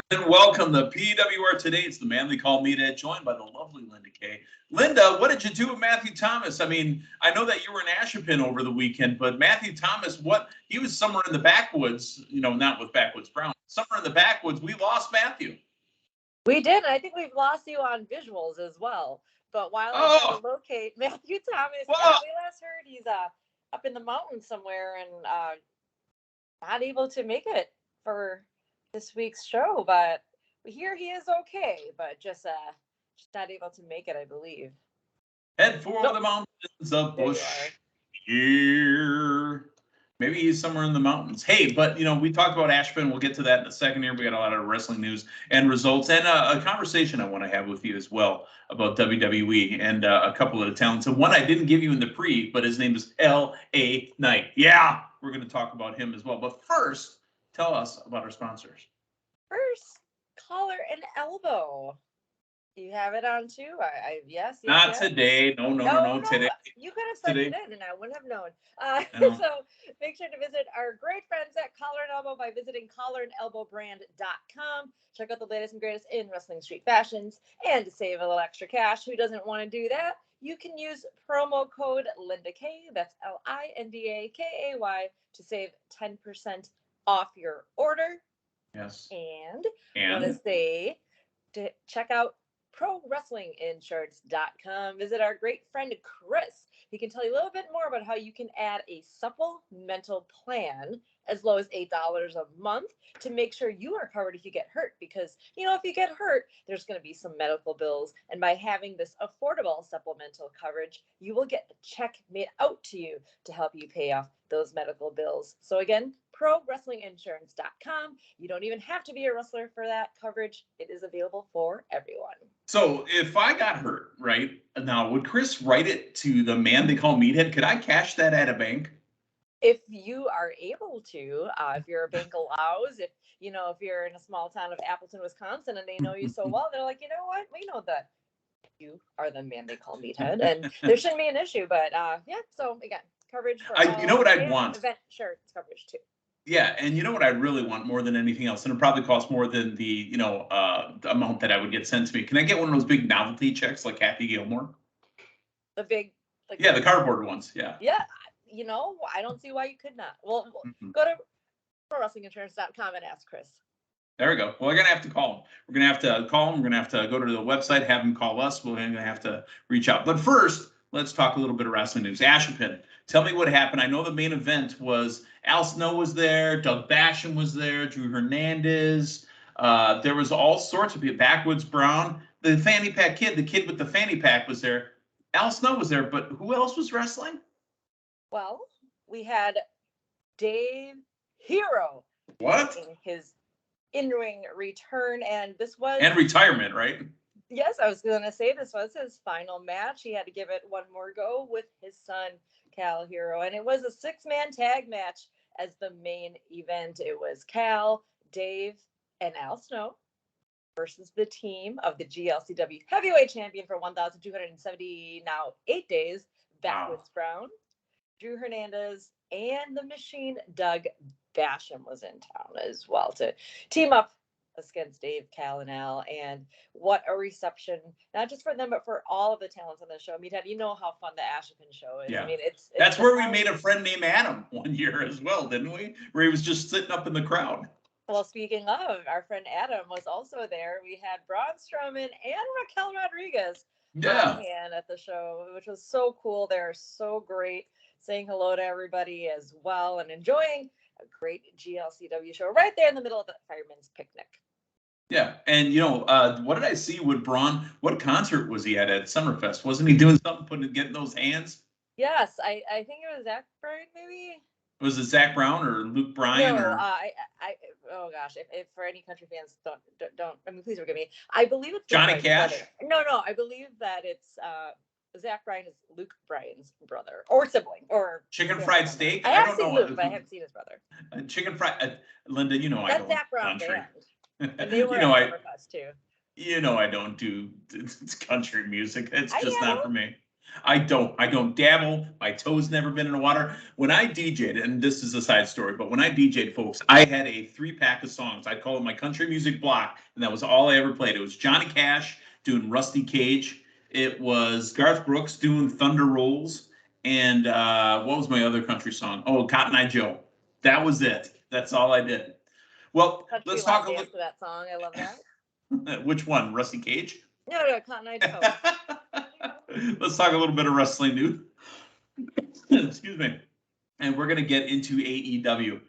And welcome to PWR Today. It's the man they call Meathead, joined by the lovely Linda Kay. Linda, what did you do with Matthew Thomas? I mean, I know that you were in Ashepin over the weekend, but Matthew Thomas, he was somewhere in the backwoods, not with Backwoods Brown, somewhere in the backwoods. We lost Matthew. We did. I think we've lost you on visuals as well. But while I try to locate Matthew Thomas, we last heard he's up in the mountains somewhere and not able to make it for this week's show. But we hear he is okay, but just not able to make it, I believe. Head for the mountains of Bush here. Maybe he's somewhere in the mountains. Hey, but, we talked about Ashepin. We'll get to that in a second here. We got a lot of wrestling news and results and a conversation I want to have with you as well about WWE and a couple of the talents. And one I didn't give you in the pre, but his name is L.A. Knight. Yeah, we're going to talk about him as well. But first, tell us about our sponsors. First, Collar and Elbow. You have it on too? Yes. Not today. No, today. You could have sent it in and I wouldn't have known. So make sure to visit our great friends at Collar and Elbow by visiting collarandelbowbrand.com. Check out the latest and greatest in wrestling street fashions and to save a little extra cash. Who doesn't want to do that? You can use promo code Linda K, that's LINDAKAY, to save 10% off your order. Yes. And I want to say to check out ProWrestlingInsurance.com. Visit our great friend Chris. He can tell you a little bit more about how you can add a supplemental plan as low as $8 a month to make sure you are covered if you get hurt. Because, if you get hurt, there's going to be some medical bills. And by having this affordable supplemental coverage, you will get a check made out to you to help you pay off those medical bills. So again, ProWrestlingInsurance.com. You don't even have to be a wrestler for that coverage. It is available for everyone. So if I got hurt, right, now would Chris write it to the man they call Meathead? Could I cash that at a bank? If you are able to, if your bank allows, if you're in a small town of Appleton, Wisconsin, and they know you so well, they're like, you know what, we know that you are the man they call Meathead, and there shouldn't be an issue. But so again, coverage for you know what I'd want? Event shirts coverage too. Yeah, and you know what I really want more than anything else, and it probably costs more than the amount that I would get sent to me. Can I get one of those big novelty checks like Kathy Gilmore? The big, the cardboard ones. Yeah. Yeah, I don't see why you could not. Well, go to ProWrestlingInsurance.com and ask Chris. There we go. Well, we're going to have to call him. We're going to have to call him. We're going to have to go to the website, have him call us. We're going to have to reach out. But first, let's talk a little bit of wrestling news. Ashepin, tell me what happened. I know the main event was Al Snow was there, Doug Basham was there, Drew Hernandez. There was all sorts of people. Backwoods Brown, the fanny pack kid, the kid with the fanny pack was there. Al Snow was there, but who else was wrestling? Well, we had Dave Hero. What? Making his in-ring return, and this was... And retirement, right? Yes, I was going to say this was his final match. He had to give it one more go with his son, Cal Hero, and it was a 6-man tag match as the main event. It was Cal, Dave, and Al Snow versus the team of the GLCW heavyweight champion for 1,270 now 8 days, Backwoods Brown, Drew Hernandez, and the Machine, Doug Basham, was in town as well to team up against Dave, Cal, and Al. And what a reception, not just for them, but for all of the talents on the show. Meathead, you know how fun the Ashepin show is. Yeah. I mean, that's where we made a friend named Adam one year as well, didn't we? Where he was just sitting up in the crowd. Well, speaking of, our friend Adam was also there. We had Braun Strowman and Raquel Rodriguez at the show, which was so cool. They're so great, saying hello to everybody as well and enjoying a great GLCW show right there in the middle of the Fireman's Picnic. Yeah, and what did I see with Braun? What concert was he at Summerfest? Wasn't he doing something, getting those hands? Yes, I think it was Zach Bryan, maybe. Was it Zach Brown or Luke Bryan? No, oh gosh, if for any country fans don't, I mean, please forgive me. I believe it's Johnny Cash. No, I believe that it's Zach Bryan is Luke Bryan's brother or sibling or chicken fried steak. I don't know. Luke, but I haven't seen his brother. Chicken fried. Linda, I don't. That's Zach Brown band. And they were too. I don't do country music. It's just not for me. I don't dabble. My toes never been in the water. When I DJ'd, and this is a side story, but when I DJ'd, folks, I had a 3-pack of songs. I'd call it my country music block, and that was all I ever played. It was Johnny Cash doing Rusty Cage. It was Garth Brooks doing Thunder Rolls. And what was my other country song? Oh, Cotton Eye Joe. That was it. That's all I did. Well, let's talk a little. To that song. I love that. Which one? Rusty Cage? No, Cotton Eye Joe. Let's talk a little bit of wrestling news. Excuse me. And we're going to get into AEW.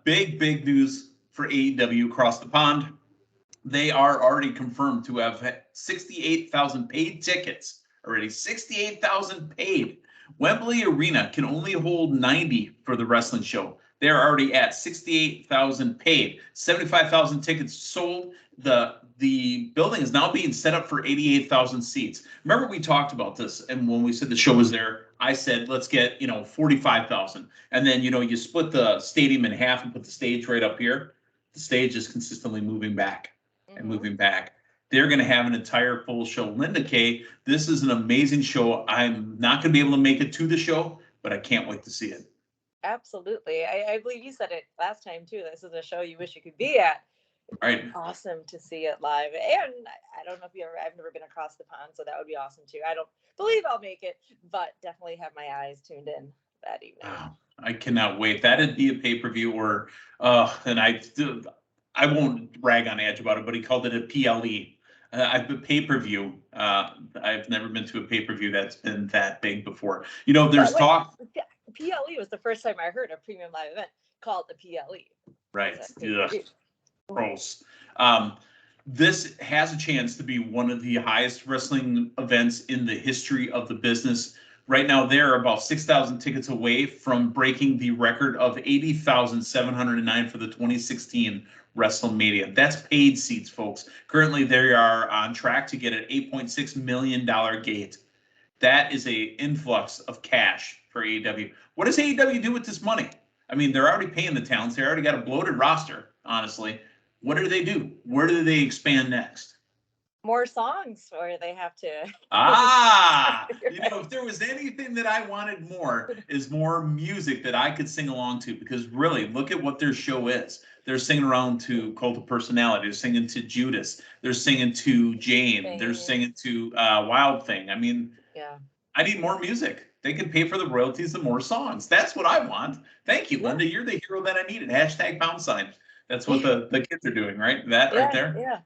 Big news for AEW across the pond. They are already confirmed to have 68,000 paid tickets. Already 68,000 paid. Wembley Arena can only hold 90 for the wrestling show. They're already at 68,000 paid. 75,000 tickets sold. The building is now being set up for 88,000 seats. Remember we talked about this, and when we said the show was there, I said let's get 45,000, and then you split the stadium in half and put the stage right up here. The stage is consistently moving back and moving back. They're going to have an entire full show. Linda Kay, this is an amazing show. I'm not going to be able to make it to the show, but I can't wait to see it. Absolutely. I believe you said it last time too. This is a show you wish you could be at. Right. Awesome to see it live. And I don't know if I've never been across the pond, so that would be awesome too. I don't believe I'll make it, but definitely have my eyes tuned in that evening. Wow. I cannot wait. That'd be a pay-per-view or and I won't rag on Edge about it, but he called it a PLE. I've been pay-per-view. I've never been to a pay-per-view that's been that big before. There's talk. PLE was the first time I heard a premium live event called the PLE. Right. Yeah. Gross. This has a chance to be one of the highest wrestling events in the history of the business. Right now, they're about 6,000 tickets away from breaking the record of 80,709 for the 2016 WrestleMania. That's paid seats, folks. Currently, they are on track to get an $8.6 million gate. That is a influx of cash for AEW. What does AEW do with this money? I mean, they're already paying the talents. They already got a bloated roster, honestly. What do they do? Where do they expand next? More songs, or they have to. If there was anything that I wanted more, is more music that I could sing along to. Because really, look at what their show is. They're singing around to Cult of Personality. They're singing to Judas. They're singing to Jane. They're singing to Wild Thing. I mean, yeah. I need more music. They can pay for the royalties of more songs. That's what I want. Thank you, Linda. You're the hero that I needed. #pound. That's what the kids are doing, right? That right there. Yeah.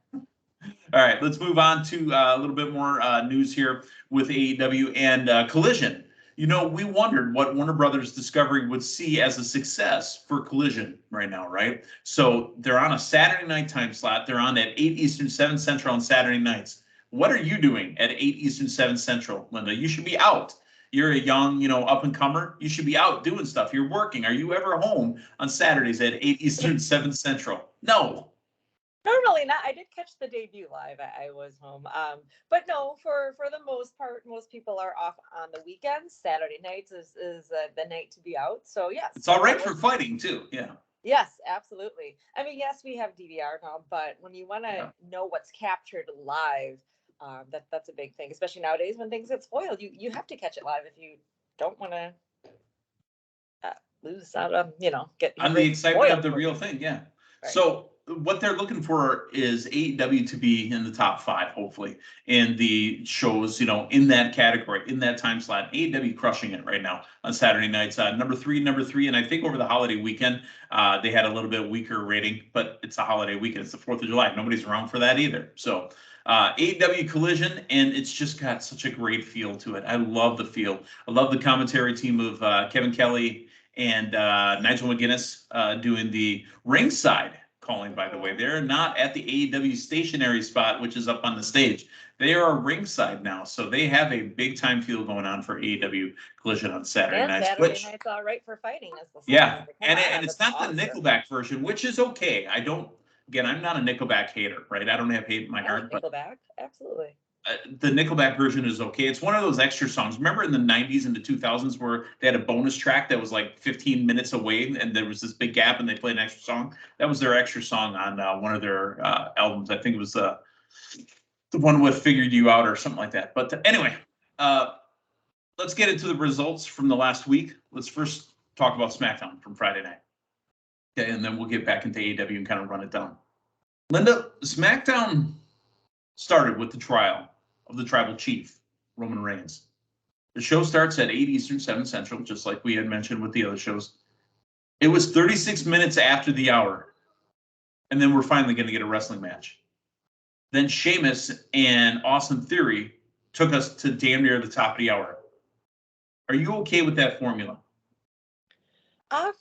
All right, let's move on to a little bit more news here with AEW and Collision. We wondered what Warner Brothers Discovery would see as a success for Collision right now, right? So they're on a Saturday night time slot. They're on at 8 Eastern, 7 Central on Saturday nights. What are you doing at 8 Eastern, 7 Central, Linda? You should be out. You're a young, up-and-comer. You should be out doing stuff. You're working. Are you ever home on Saturdays at 8 Eastern, 7 Central? No. Normally not. I did catch the debut live. I was home. But no, for the most part, most people are off on the weekends. Saturday nights is the night to be out. So yes. It's all right for fighting too. Yeah. Yes, absolutely. I mean, yes, we have DVR now, but when you want to know what's captured live, that's a big thing, especially nowadays when things get spoiled. You have to catch it live if you don't want to lose out on, get on the excitement of the real thing. Yeah. Right. So what they're looking for is AEW to be in the top 5, hopefully, and the shows, in that category, in that time slot. AEW crushing it right now on Saturday nights. Number three, and I think over the holiday weekend, they had a little bit weaker rating, but it's a holiday weekend. It's the 4th of July. Nobody's around for that either. So AEW Collision, and it's just got such a great feel to it. I love the feel. I love the commentary team of Kevin Kelly and Nigel McGuinness doing the ringside calling, by the way. They're not at the AEW stationary spot, which is up on the stage. They are ringside now, so they have a big time feel going on for AEW Collision on Saturday nights. Saturday night's all right for fighting. And it's not the Nickelback version, which is okay. I'm not a Nickelback hater, right? I don't have hate in my heart. Nickelback, absolutely. The Nickelback version is okay. It's one of those extra songs. Remember in the 90s and the 2000s where they had a bonus track that was like 15 minutes away and there was this big gap and they played an extra song? That was their extra song on one of their albums. I think it was the one with Figured You Out or something like that. But anyway, Let's get into the results from the last week. Let's first talk about SmackDown from Friday night. Okay, and then we'll get back into AEW and kind of run it down. Linda, SmackDown started with the trial of the tribal chief, Roman Reigns. The show starts at 8 Eastern, 7 Central, just like we had mentioned with the other shows. It was 36 minutes after the hour, and then we're finally going to get a wrestling match. Then Sheamus and Austin Theory took us to damn near the top of the hour. Are you okay with that formula?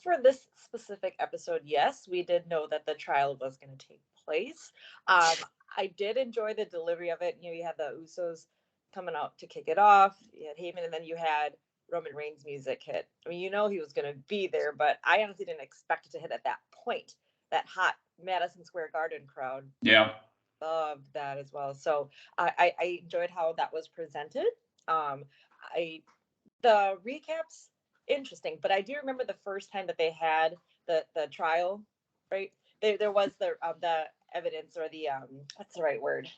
For this specific episode, yes, we did know that the trial was going to take place. I did enjoy the delivery of it. You know, you had the Usos coming out to kick it off. You had Heyman, and then you had Roman Reigns' music hit. I mean, you know he was going to be there, but I honestly didn't expect it to hit at that point. That hot Madison Square Garden crowd. Yeah. Loved that as well. So I enjoyed how that was presented. The recaps, interesting, but I do remember the first time that they had the trial, right? There was the evidence, or the what's the right word?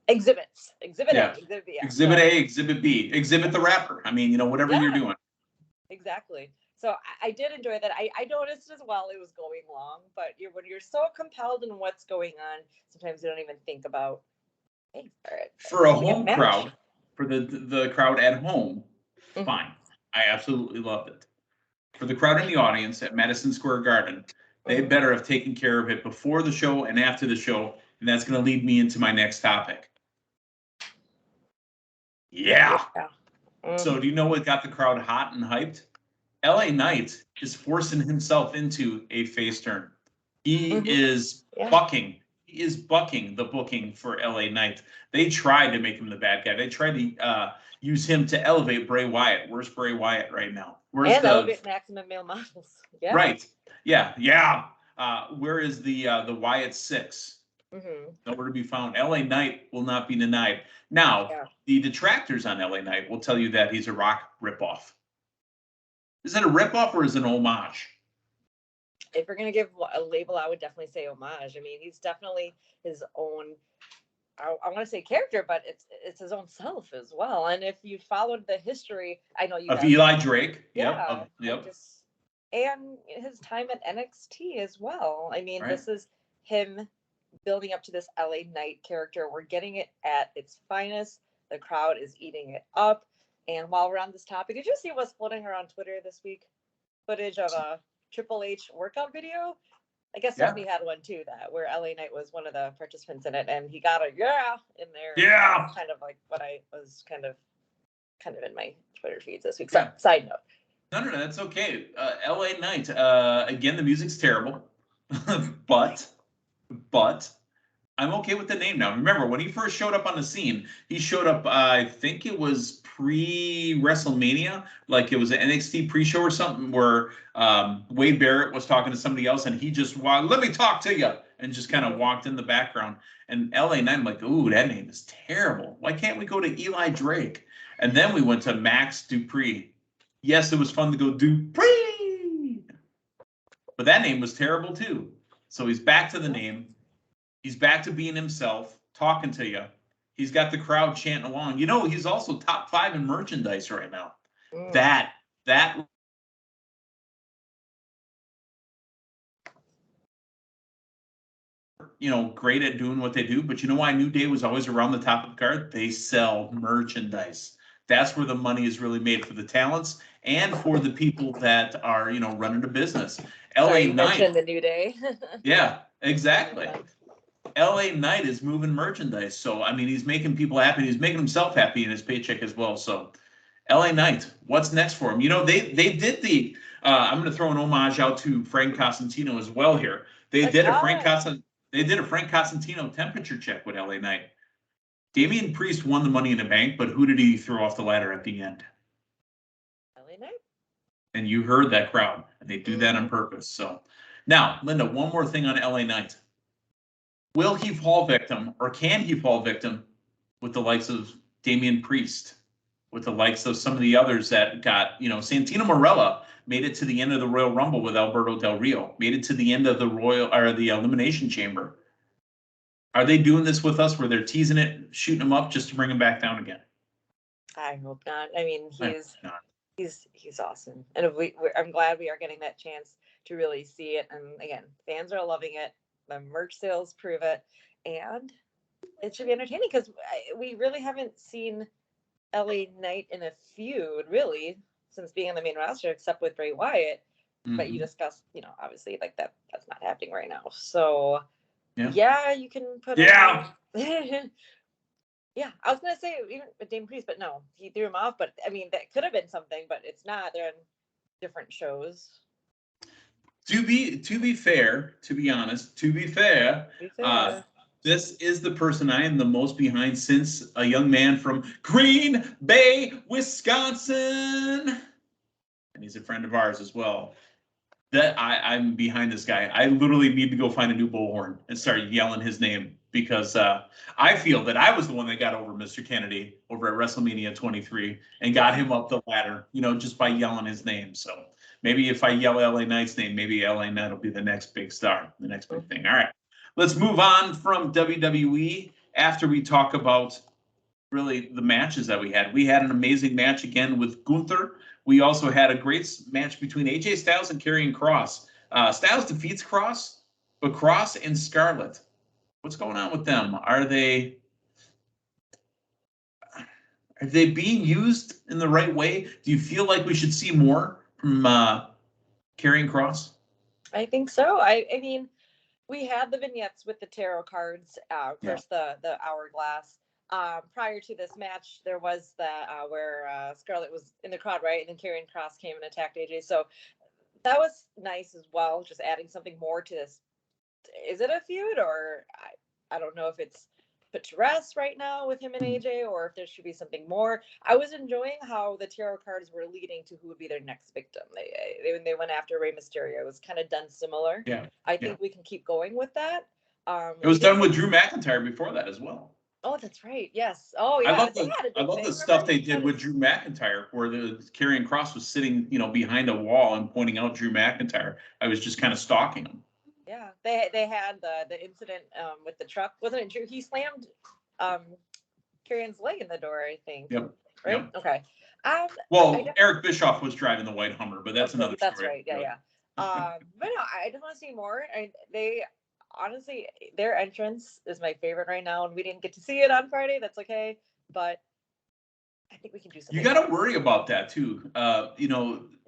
Exhibits. Exhibit Yeah. A, Exhibit B. Exhibit A, Exhibit B, Exhibit the rapper. I mean, whatever you're doing. Exactly. So I did enjoy that. I noticed as well it was going long, but when you're so compelled in what's going on, sometimes you don't even think about. Hey, for a home crowd, for the crowd at home, fine. I absolutely loved it. For the crowd in the audience at Madison Square Garden, they better have taken care of it before the show and after the show, and that's going to lead me into my next topic. Yeah. So do you know what got the crowd hot and hyped? LA Knight is forcing himself into a face turn. He is bucking. He is bucking the booking for LA Knight. They tried to make him the bad guy. They tried to use him to elevate Bray Wyatt. Where's Bray Wyatt right now? Elevate Maximum Male Models. Yeah. Right. Yeah. Where is the Wyatt 6? Nowhere to be found. LA Knight will not be denied. Now, the detractors on LA Knight will tell you that he's a Rock ripoff. Is it a ripoff or is it an homage? If we're going to give a label, I would definitely say homage. I mean, he's definitely his own, I want to say character, but it's his own self as well. And if you followed the history, I know you of Eli Drake. Yep. Yep. And his time at NXT as well. I mean, This is him building up to this LA Knight character. We're getting it at its finest. The crowd is eating it up. And while we're on this topic, did you see what's floating around Twitter this week? Footage of a Triple H workout video. I guess Stephanie had one too, that where LA Knight was one of the participants in it, and he got a in there. Yeah. Kind of like what I was kind of in my Twitter feeds this week. So, side note. No, that's okay. LA Knight. Again, the music's terrible, but I'm okay with the name now. Remember, when he first showed up on the scene, he showed up, I think it was pre-WrestleMania, like it was an NXT pre-show or something, where Wade Barrett was talking to somebody else, and he just walked, let me talk to you, and just kind of walked in the background. And LA Knight, I'm like, ooh, that name is terrible. Why can't we go to Eli Drake? And then we went to Max Dupree. Yes, it was fun to go Dupree, but that name was terrible too. So he's back to the name. He's back to being himself, talking to you. He's got the crowd chanting along. He's also top 5 in merchandise right now. That great at doing what they do. But you know why New Day was always around the top of the card? They sell merchandise. That's where the money is really made, for the talents and for the people that are, running the business. LA Knight. The New Day. Yeah, exactly. LA Knight is moving merchandise. So, I mean, he's making people happy. He's making himself happy in his paycheck as well. So, LA Knight, what's next for him? They did the, I'm going to throw an homage out to Frank Cosentino as well here. They did a Frank Cosentino temperature check with LA Knight. Damian Priest won the Money in the Bank, but who did he throw off the ladder at the end? LA Knight. And you heard that crowd, and they do that on purpose. So, now, Linda, one more thing on LA Knight. Will he fall victim, or can he fall victim with the likes of Damian Priest, with the likes of some of the others that got, Santino Marella made it to the end of the Royal Rumble with Alberto Del Rio, made it to the end of the the Elimination Chamber. Are they doing this with us where they're teasing it, shooting him up just to bring him back down again? I hope not. I mean, Not. he's awesome, and if I'm glad we are getting that chance to really see it. And again, fans are loving it. The merch sales prove it, and it should be entertaining because we really haven't seen LA Knight in a feud really since being on the main roster, except with Bray Wyatt. But you discussed, obviously like that's not happening right now. So yeah, you can put Yeah. Yeah, I was gonna say even with Dame Priest, but no, he threw him off. But I mean, that could have been something, but it's not. They're on different shows. To be fair, to be honest, this is the person I am the most behind since a young man from Green Bay, Wisconsin, and he's a friend of ours as well. That I'm behind this guy. I literally need to go find a new bullhorn and start yelling his name because I feel that I was the one that got over Mr. Kennedy over at WrestleMania 23 and got him up the ladder, just by yelling his name. So maybe if I yell LA Knight's name, maybe LA Knight will be the next big star, the next big thing. All right, let's move on from WWE after we talk about really the matches that we had. We had an amazing match again with Gunther. We also had a great match between AJ Styles and Karrion Kross. Styles defeats Kross, but Kross and Scarlett, what's going on with them? Are they being used in the right way? Do you feel like we should see more from Karrion Kross? I think so. I mean, we had the vignettes with the tarot cards. Of course, the hourglass. Prior to this match, there was the where Scarlett was in the crowd, right? And then Karrion Kross came and attacked AJ. So that was nice as well, just adding something more to this. Is it a feud, or I don't know if it's put to rest right now with him and AJ, or if there should be something more. I was enjoying how the tarot cards were leading to who would be their next victim. When they went after Rey Mysterio, it was kind of done similar. Yeah, I think we can keep going with that. It was done with Drew McIntyre before that as well. Oh, that's right. Yes. Oh, yeah. I love the stuff they did with Drew McIntyre, where the Karrion Kross was sitting, behind a wall and pointing out Drew McIntyre. I was just kind of stalking him. Yeah, they had the incident with the truck, wasn't it? Drew, he slammed Karrion's leg in the door, I think. Yep. Right. Yep. Okay. Well, Eric Bischoff was driving the white Hummer, but that's another story. That's right. Yeah. But no, I just want to see more. They honestly, their entrance is my favorite right now, and we didn't get to see it on Friday. That's okay, but I think we can do something. You got to worry about that too.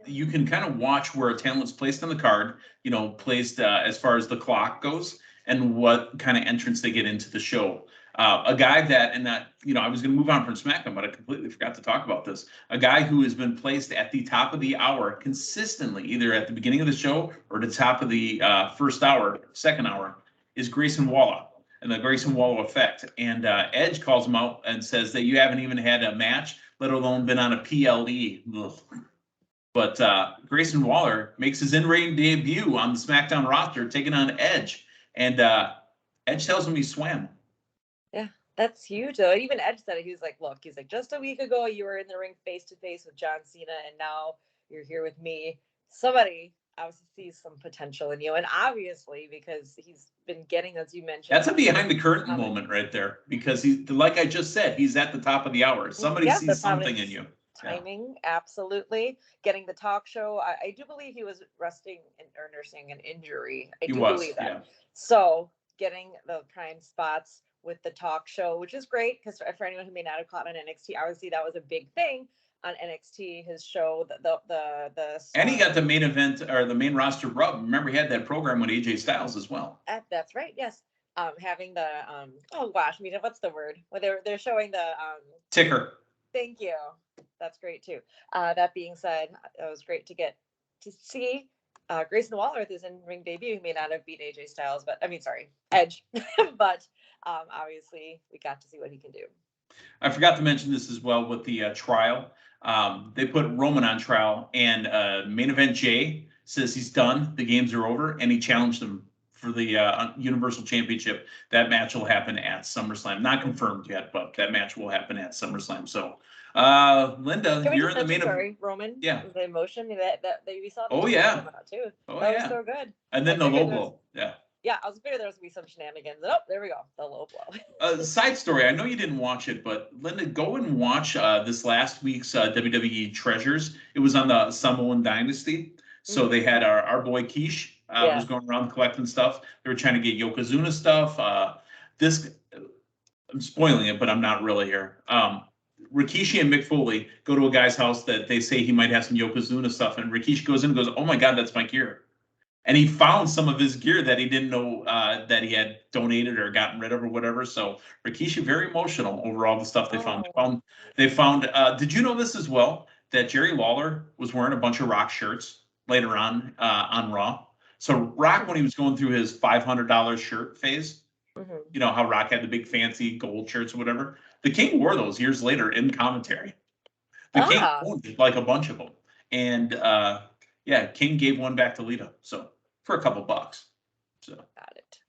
You can kind of watch where a talent's placed on the card, placed as far as the clock goes, and what kind of entrance they get into the show. A guy I was going to move on from SmackDown, but I completely forgot to talk about this. A guy who has been placed at the top of the hour consistently, either at the beginning of the show or the top of the first hour, second hour, is Grayson Waller and the Grayson Waller effect. And Edge calls him out and says that you haven't even had a match, let alone been on a PLE. Ugh. But Grayson Waller makes his in-ring debut on the SmackDown roster, taking on Edge. And Edge tells him he swam. Yeah, that's huge, though. Even Edge said it. He was like, look, just a week ago, you were in the ring face-to-face with John Cena, and now you're here with me. Somebody obviously sees some potential in you. And obviously, because he's been getting, as you mentioned. That's a behind-the-curtain moment right there. Because, like I just said, he's at the top of the hour. Somebody sees something in you. Timing, absolutely. Getting the talk show. I do believe he was resting or nursing an injury. I do believe that. Yeah. So getting the prime spots with the talk show, which is great because for anyone who may not have caught on NXT, obviously that was a big thing on NXT. His show, and he got the main event or the main roster rub. Remember, he had that program with AJ Styles as well. That's right. Yes. Having the oh gosh, what's the word? Well, they're showing the ticker. Thank you. That's great too. That being said, it was great to get to see Grayson Waller with his in-ring debut. He may not have beat AJ Styles, but Edge. But obviously, we got to see what he can do. I forgot to mention this as well with the trial. They put Roman on trial, and main event Jay says he's done. The games are over, and he challenged him for the Universal Championship. That match will happen at SummerSlam. Not confirmed yet, but that match will happen at SummerSlam. So, Linda, you're in the main event. Sorry, Roman. Yeah. The emotion that we saw. Oh yeah. Too. Oh that yeah. was so good. And then the logo. Yeah. Yeah, I was figuring there was gonna be some shenanigans. Oh, there we go. The low blow. Side story. I know you didn't watch it, but Linda, go and watch this last week's WWE Treasures. It was on the Samoan Dynasty. So they had our boy Keish was going around collecting stuff. They were trying to get Yokozuna stuff. I'm spoiling it, but I'm not really here. Rikishi and Mick Foley go to a guy's house that they say he might have some Yokozuna stuff, and Rikishi goes in and goes, "Oh my God, that's my gear." And he found some of his gear that he didn't know that he had donated or gotten rid of or whatever. So Rikishi, very emotional over all the stuff they found. They found. Did you know this as well? That Jerry Lawler was wearing a bunch of Rock shirts later on Raw. So Rock, when he was going through his $500 shirt phase, you know how Rock had the big fancy gold shirts or whatever. The King wore those years later in commentary. The King owned like a bunch of them, and yeah, King gave one back to Lita. So. For a couple bucks. So got it.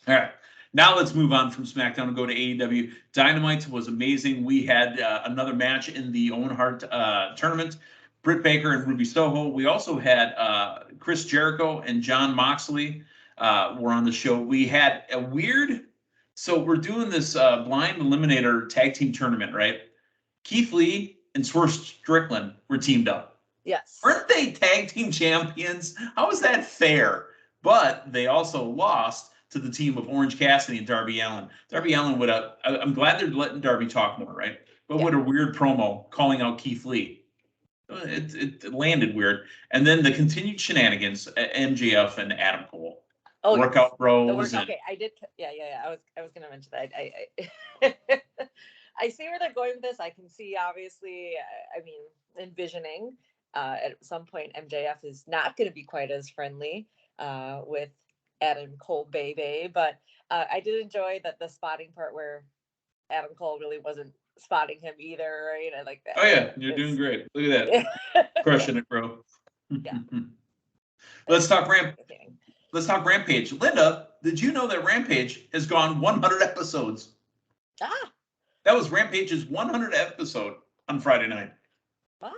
All right. Now let's move on from SmackDown and go to AEW. Dynamite was amazing. We had another match in the Owen Hart tournament. Britt Baker and Ruby Soho. We also had Chris Jericho and Jon Moxley were on the show. We had a weird. So we're doing this blind eliminator tag team tournament, right? Keith Lee and Swerve Strickland were teamed up. Yes. Weren't they tag team champions? How is that fair? But they also lost to the team of Orange Cassidy and Darby Allin. Darby Allin would have, I'm glad they're letting Darby talk more, right? But what a weird promo calling out Keith Lee. It landed weird. And then the continued shenanigans, MJF and Adam Cole. Workout Bros. Okay, I did. Yeah. I was going to mention that. I see where they're going with this. I can see, obviously, envisioning. At some point, MJF is not going to be quite as friendly with Adam Cole, baby. But I did enjoy that the spotting part where Adam Cole really wasn't spotting him either, right? I like that. Oh yeah, you're doing great. Look at that, crushing it, bro. Yeah. Let's talk Rampage. Linda, did you know that Rampage has gone 100 episodes? That was Rampage's 100th episode on Friday night. Wow.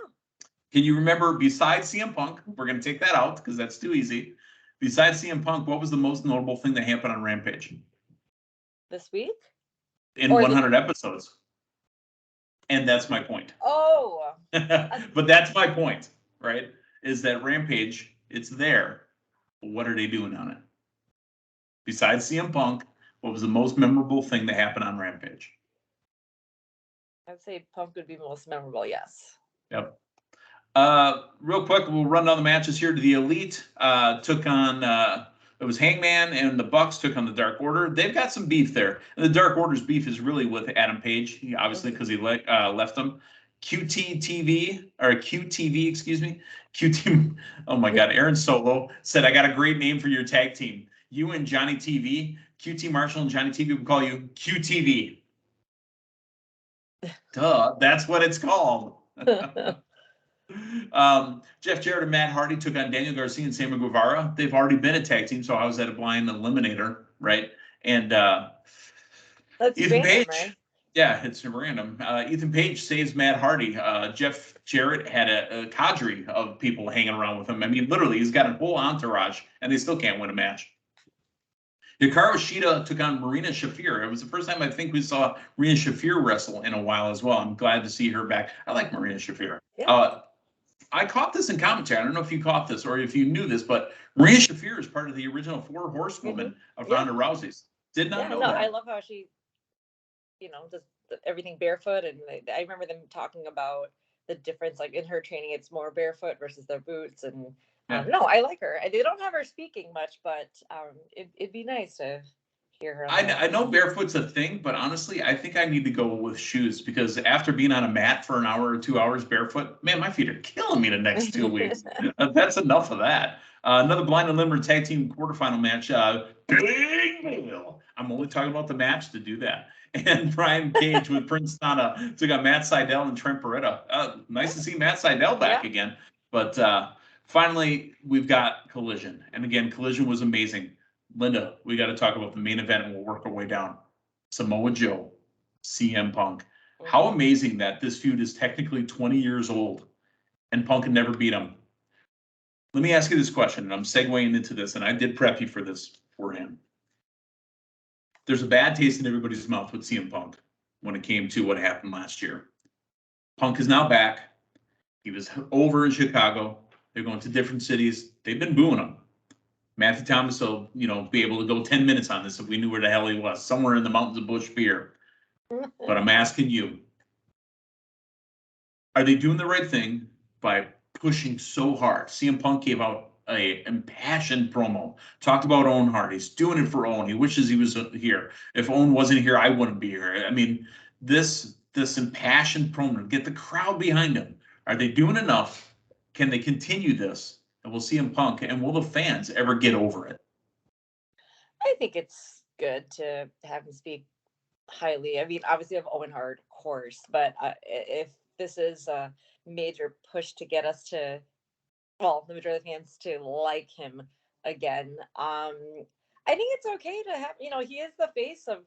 Can you remember, besides CM Punk, we're going to take that out because that's too easy. Besides CM Punk, what was the most notable thing that happened on Rampage? This week? In 100 episodes. And that's my point. Oh. But that's my point, right? Is that Rampage, it's there. But what are they doing on it? Besides CM Punk, what was the most memorable thing that happened on Rampage? I'd say Punk would be most memorable, yes. Yep. Real quick, we'll run down the matches here. The Elite took on, it was Hangman, and the Bucks took on the Dark Order. They've got some beef there. And the Dark Order's beef is really with Adam Page, obviously, because he left them. QTV, excuse me. Oh my God, Aaron Solo said, "I got a great name for your tag team. You and Johnny TV, QT Marshall and Johnny TV will call you QTV." Duh, that's what it's called. Jeff Jarrett and Matt Hardy took on Daniel Garcia and Sammy Guevara. They've already been a tag team, so I was at a blind eliminator, right? And that's Ethan random, Page, right? Yeah, it's random. Ethan Page saves Matt Hardy. Jeff Jarrett had a cadre of people hanging around with him. I mean, literally, he's got a whole entourage, and they still can't win a match. Hikaru Shida took on Marina Shafir. It was the first time I think we saw Marina Shafir wrestle in a while as well. I'm glad to see her back. I like Marina Shafir. Yeah. I caught this in commentary. I don't know if you caught this or if you knew this, but Marina Shafir is part of the original 4 horsewomen of Ronda Rousey's. Did not know that. I love how she, does everything barefoot. And I remember them talking about the difference, like in her training, it's more barefoot versus their boots. And no, I like her. They don't have her speaking much, but it'd be nice to hear her. I know barefoot's a thing, but honestly, I think I need to go with shoes because after being on a mat for an hour or 2 hours barefoot, man, my feet are killing me the next 2 weeks. That's enough of that. Another blind and limited tag team quarterfinal match. I'm only talking about the match to do that. And Brian Cage with Prince Nana took on Matt Sydal and Trent Beretta. Nice to see Matt Sydal back again. But finally, we've got Collision. And again, Collision was amazing. Linda, we got to talk about the main event and we'll work our way down. Samoa Joe, CM Punk. How amazing that this feud is technically 20 years old and Punk had never beat him. Let me ask you this question, and I'm segueing into this, and I did prep you for this beforehand. there's a bad taste in everybody's mouth with CM Punk when it came to what happened last year. Punk is now back. He was over in Chicago. They're going to different cities. They've been booing him. Matthew Thomas will, be able to go 10 minutes on this if we knew where the hell he was, somewhere in the mountains of Bush Beer. But I'm asking you, are they doing the right thing by pushing so hard? CM Punk gave out a impassioned promo, talked about Owen Hart. He's doing it for Owen. He wishes he was here. If Owen wasn't here, I wouldn't be here. I mean, this impassioned promo, get the crowd behind him. Are they doing enough? Can they continue this? And we'll see CM Punk, and will the fans ever get over it? I think it's good to have him speak highly. I mean, obviously, of Owen Hart, of course, but if this is a major push to get us to, well, the majority of the fans to like him again, I think it's okay to have, he is the face of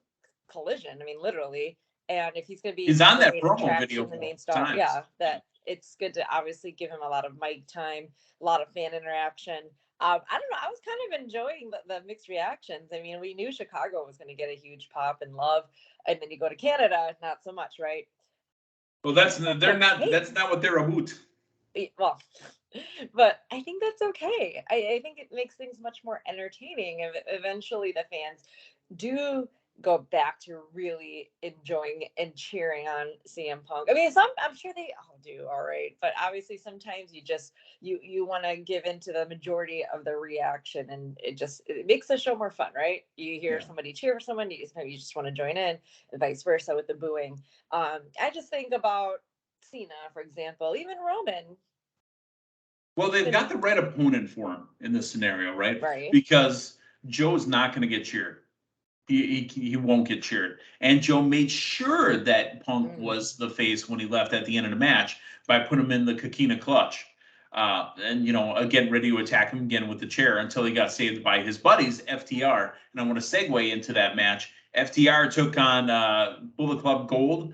Collision. I mean, literally. And if he's going to be, he's on that promo video, the main star, that it's good to obviously give him a lot of mic time, a lot of fan interaction. I don't know. I was kind of enjoying the mixed reactions. I mean, we knew Chicago was going to get a huge pop and love, and then you go to Canada, not so much, right? Well, that's not what they're about. Well, but I think that's okay. I think it makes things much more entertaining if eventually the fans do go back to really enjoying and cheering on CM Punk. I mean, I'm sure they all do, all right, but obviously sometimes you want to give into the majority of the reaction, and it makes the show more fun, right? You hear somebody cheer for someone, you just want to join in, and vice versa with the booing. I just think about Cena, for example, even Roman. Well, they've got the right opponent for him in this scenario, right? Right. Because Joe's not going to get cheered. He won't get cheered. And Joe made sure that Punk was the face when he left at the end of the match by putting him in the Coquina clutch. And, again, ready to attack him again with the chair until he got saved by his buddies, FTR. And I want to segue into that match. FTR took on Bullet Club Gold,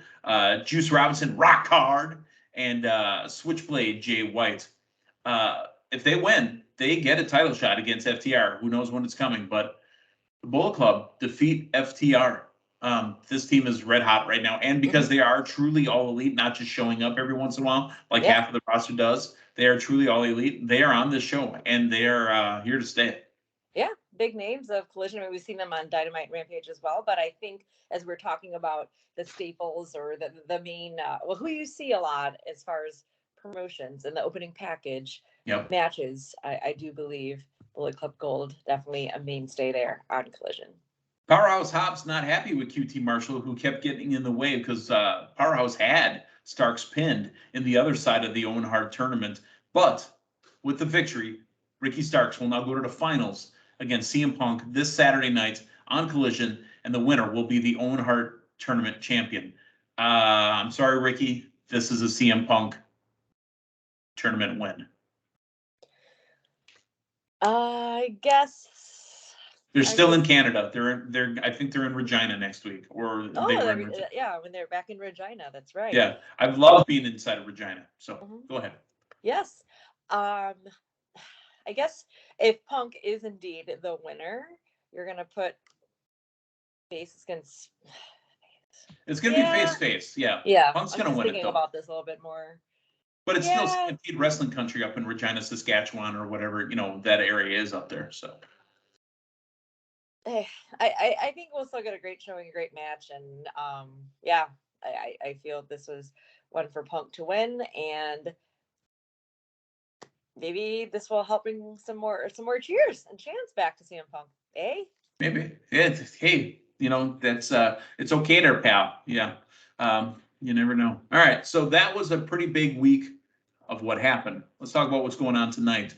Juice Robinson, Rock Hard, and Switchblade, Jay White. If they win, they get a title shot against FTR. Who knows when it's coming, but the Bullet Club defeat FTR. This team is red hot right now. And because they are truly all elite, not just showing up every once in a while, like half of the roster does, they are truly all elite. They are on this show, and they are here to stay. Yeah, big names of Collision. I mean, we've seen them on Dynamite and Rampage as well. But I think as we're talking about the staples or the main, who you see a lot as far as promotions and the opening package matches, I do believe Bullet Club Gold, definitely a mainstay there on Collision. Powerhouse Hobbs not happy with QT Marshall, who kept getting in the way because Powerhouse had Starks pinned in the other side of the Owen Hart tournament. But with the victory, Ricky Starks will now go to the finals against CM Punk this Saturday night on Collision, and the winner will be the Owen Hart tournament champion. I'm sorry, Ricky. This is a CM Punk tournament win. I guess they're still in Canada. They're I think they're in Regina next week, or when they're back in Regina. That's right. Yeah, I've loved being inside of Regina. So go ahead. Yes, I guess if Punk is indeed the winner, you're gonna put face against. It's gonna be face. Yeah. Punk's gonna win it. Though. About this a little bit more. But it's still Stampede Wrestling Country up in Regina, Saskatchewan, or whatever, that area is up there. So I think we'll still get a great showing, a great match. And I feel this was one for Punk to win, and maybe this will help bring some more cheers and chants back to CM Punk. Maybe. Yeah, hey, that's it's okay there, pal. Yeah. You never know. All right, so that was a pretty big week of what happened. Let's talk about what's going on tonight.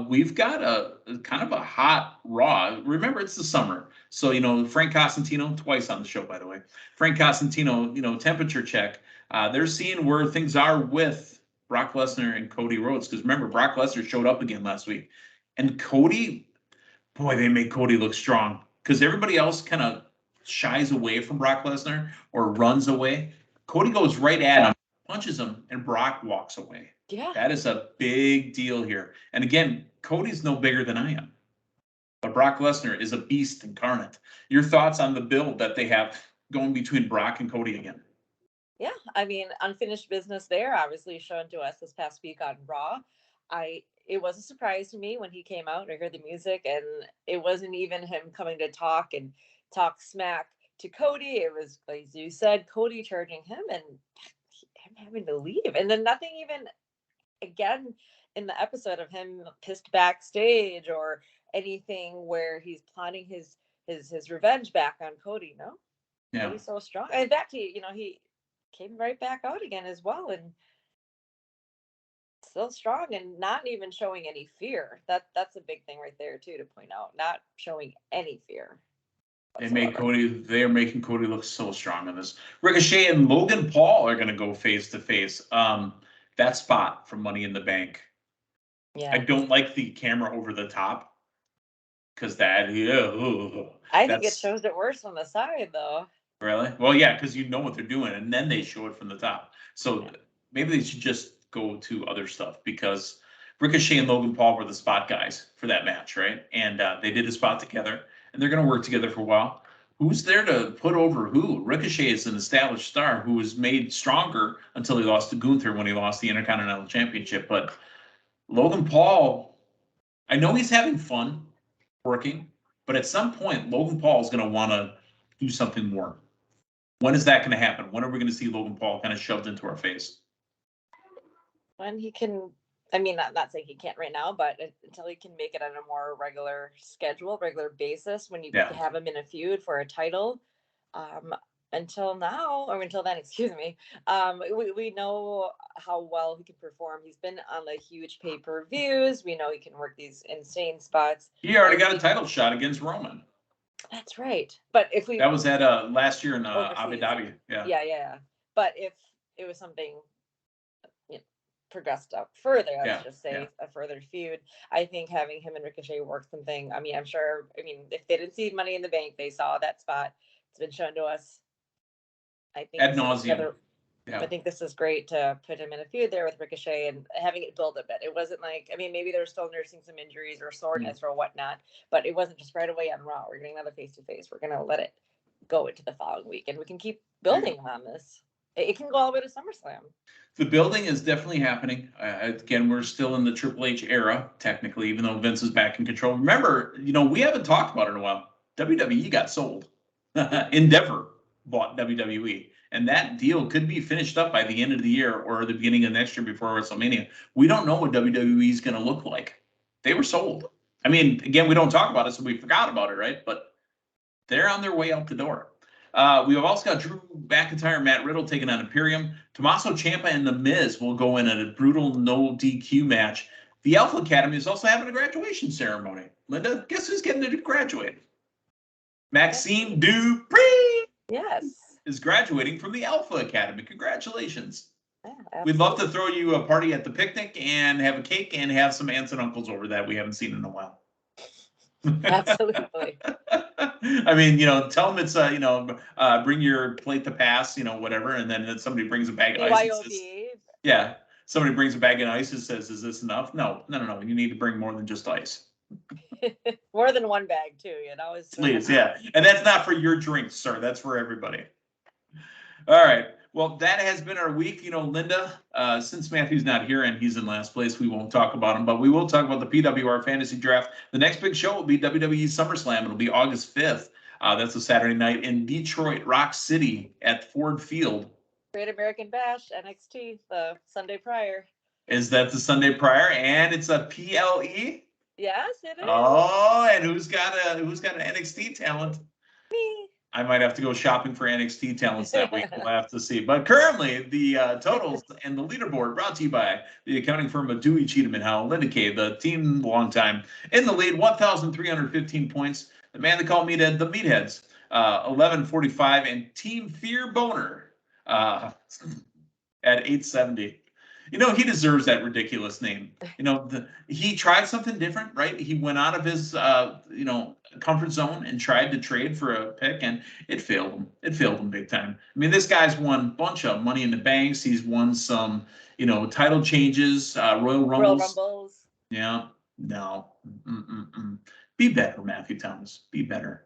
We've got a kind of a hot Raw. Remember, it's the summer. So, Frank Costantino, twice on the show, by the way. Frank Costantino, temperature check. They're seeing where things are with Brock Lesnar and Cody Rhodes. Because remember, Brock Lesnar showed up again last week. And Cody, boy, they make Cody look strong. Because everybody else kind of shies away from Brock Lesnar or runs away. Cody goes right at him, punches him, and Brock walks away. Yeah. That is a big deal here. And again, Cody's no bigger than I am. But Brock Lesnar is a beast incarnate. Your thoughts on the build that they have going between Brock and Cody again? Yeah, I mean, unfinished business there, obviously shown to us this past week on Raw. It was a surprise to me when he came out and I heard the music, and it wasn't even him coming to talk smack to Cody. It was, like you said, Cody charging him and him having to leave. And then nothing even again in the episode of him pissed backstage or anything where he's plotting his revenge back on Cody. No, Yeah. Cody's so strong. In fact, he came right back out again as well, and still strong and not even showing any fear. That's a big thing right there too to point out. Not showing any fear. They are making Cody look so strong in this. Ricochet and Logan Paul are going to go face to face. That spot from Money in the Bank. Yeah. I don't like the camera over the top because I think it shows it worse on the side though. Really? Well, yeah, because you know what they're doing, and then they show it from the top. So maybe they should just go to other stuff, because Ricochet and Logan Paul were the spot guys for that match, right? And they did a spot together, and they're going to work together for a while. Who's there to put over who? Ricochet is an established star who was made stronger until he lost to Gunther when he lost the Intercontinental Championship. But Logan Paul, I know he's having fun working, but at some point, Logan Paul is going to want to do something more. When is that going to happen? When are we going to see Logan Paul kind of shoved into our face? When he can, I mean, not saying he can't right now, but until he can make it on a more regular schedule, regular basis, when you have him in a feud for a title. Until now, or until then, excuse me, we know how well he can perform. He's been on the huge pay-per-views. We know he can work these insane spots. He already got a title shot against Roman. That's right. But if that was at last year in Abu Dhabi. Yeah. But if it was something progressed up further, let's just say a further feud, I think having him and Ricochet work something. I mean, I'm sure. I mean, if they didn't see Money in the Bank, they saw that spot. It's been shown to us. I think ad nauseum. I think this is great to put him in a feud there with Ricochet and having it build a bit. It wasn't like, I mean, maybe they're still nursing some injuries or soreness or whatnot, but it wasn't just right away on Raw. We're getting another face-to-face. We're going to let it go into the following week, and we can keep building on this. It can go all the way to SummerSlam. The building is definitely happening. Again, we're still in the Triple H era, technically, even though Vince is back in control. Remember, we haven't talked about it in a while. WWE got sold. Endeavor bought WWE. And that deal could be finished up by the end of the year or the beginning of next year before WrestleMania. We don't know what WWE is going to look like. They were sold. I mean, again, we don't talk about it, so we forgot about it, right? But they're on their way out the door. We have also got Drew McIntyre and Matt Riddle taking on Imperium. Tommaso Ciampa and The Miz will go in at a brutal no DQ match. The Alpha Academy is also having a graduation ceremony. Linda, guess who's getting to graduate? Maxime Dupree. Yes. Is graduating from the Alpha Academy. Congratulations. Yeah, we'd love to throw you a party at the picnic and have a cake and have some aunts and uncles over that we haven't seen in a while. Absolutely. I mean, tell them it's, bring your plate to pass, whatever. And then somebody brings a bag of ice. Says, somebody brings a bag of ice and says, is this enough? No. You need to bring more than just ice. More than one bag too, Please, yeah. And that's not for your drinks, sir. That's for everybody. All right. Well, that has been our week. Linda, since Matthew's not here and he's in last place, we won't talk about him, but we will talk about the PWR Fantasy Draft. The next big show will be WWE SummerSlam. It'll be August 5th. That's a Saturday night in Detroit Rock City at Ford Field. Great American Bash, NXT, the Sunday prior. Is that the Sunday prior? And it's a PLE? Yes, it is. Oh, and who's got an NXT talent? Me. I might have to go shopping for NXT talents that week. We'll have to see. But currently, the totals and the leaderboard brought to you by the accounting firm of Dewey, Cheatham, and Howell. Linda Kay, the team long time in the lead, 1,315 points. The man they call Meathead, the Meatheads, 1145, and Team Fear Boner at 870. He deserves that ridiculous name. He tried something different, right? He went out of his, comfort zone and tried to trade for a pick, and it failed him. It failed him big time. I mean, this guy's won a bunch of Money in the Banks. He's won some, title changes, Royal Rumbles. Yeah. No. Be better, Matthew Thomas. Be better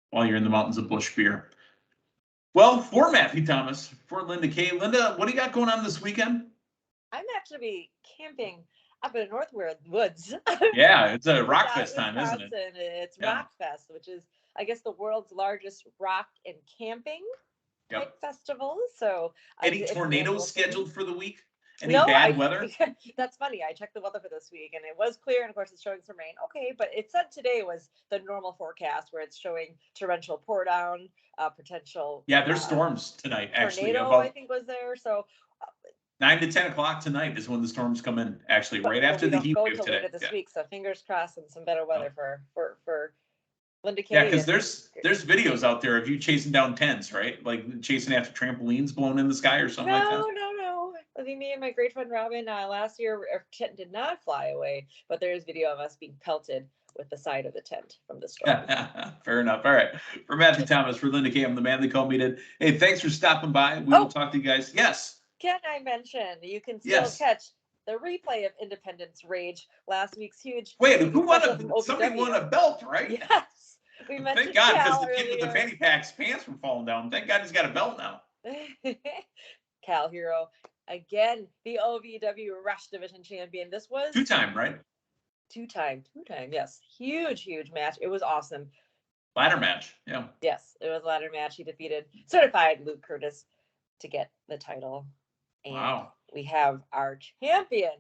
while you're in the mountains of Busch beer. Well, for Matthew Thomas, for Linda Kay. Linda, what do you got going on this weekend? I'm actually be camping up in the Northwood Woods. Yeah, it's a rock Out fest in time, isn't it? Wisconsin. It's Yeah. Rock Fest, which is, I guess, the world's largest rock and camping type festival. So Any it's an tornadoes annual thing. scheduled for the week? Any No, bad weather? That's funny. I checked the weather for this week and it was clear, and of course it's showing some rain. Okay, but it said today was the normal forecast where it's showing torrential pour down, potential. Yeah, there's storms tonight. Actually, Tornado, about I think, was there. So 9 to 10 o'clock tonight is when the storms come in. Actually, right after the heat wave today. later this week. So fingers crossed and some better weather for Linda Kay. Yeah, because there's videos out there of you chasing down tents, right? Like chasing after trampolines blown in the sky or something like that. No. I think me and my great friend Robin last year, our tent did not fly away, but there is video of us being pelted with the side of the tent from the storm. Fair enough. All right. For Matthew Thomas, for Linda Kay, I'm the man they call Meathead. Hey, thanks for stopping by. We will talk to you guys. Yes. Can I mention you can still catch the replay of Independence Rage, last week's huge. Wait, who won somebody won a belt, right? Yes. We mentioned Thank God, because Cal the kid with the fanny pack's pants were falling down. Thank God he's got a belt now. Cal Hero, again, the OVW Rush Division champion. This was two-time, right? Two-time, yes. Huge match. It was awesome. Ladder match, yeah. Yes, it was a ladder match. He defeated certified Luke Curtis to get the title. And we have our champion,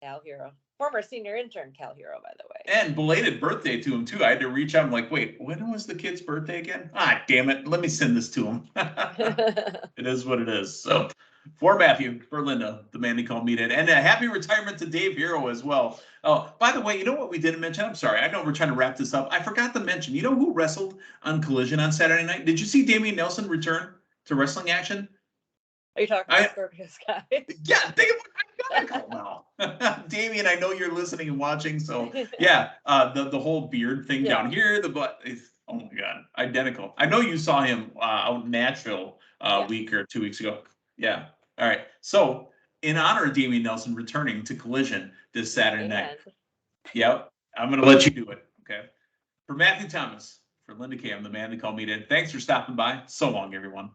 Cal Hero. Former senior intern Cal Hero, by the way. And belated birthday to him, too. I had to reach out. I'm like, wait, when was the kid's birthday again? Ah, damn it. Let me send this to him. It is what it is. So, for Matthew, for Linda, the man they call Meathead. And a happy retirement to Dave Hero as well. Oh, by the way, you know what we didn't mention? I'm sorry. I know we're trying to wrap this up. I forgot to mention, you know who wrestled on Collision on Saturday night? Did you see Damian Nelson return to wrestling action? Are you talking about Scorpio Sky? Yeah, think of I gotta call now. Damien, I know you're listening and watching, so yeah, the whole beard thing down here, the butt. Oh my God, identical. I know you saw him out in Nashville a week or 2 weeks ago. Yeah. All right. So in honor of Damian Nelson returning to Collision this Saturday night. Yep. I'm gonna let you do it. Okay. For Matthew Thomas, for Linda Kay, I'm the man to call Meathead. Thanks for stopping by. So long, everyone.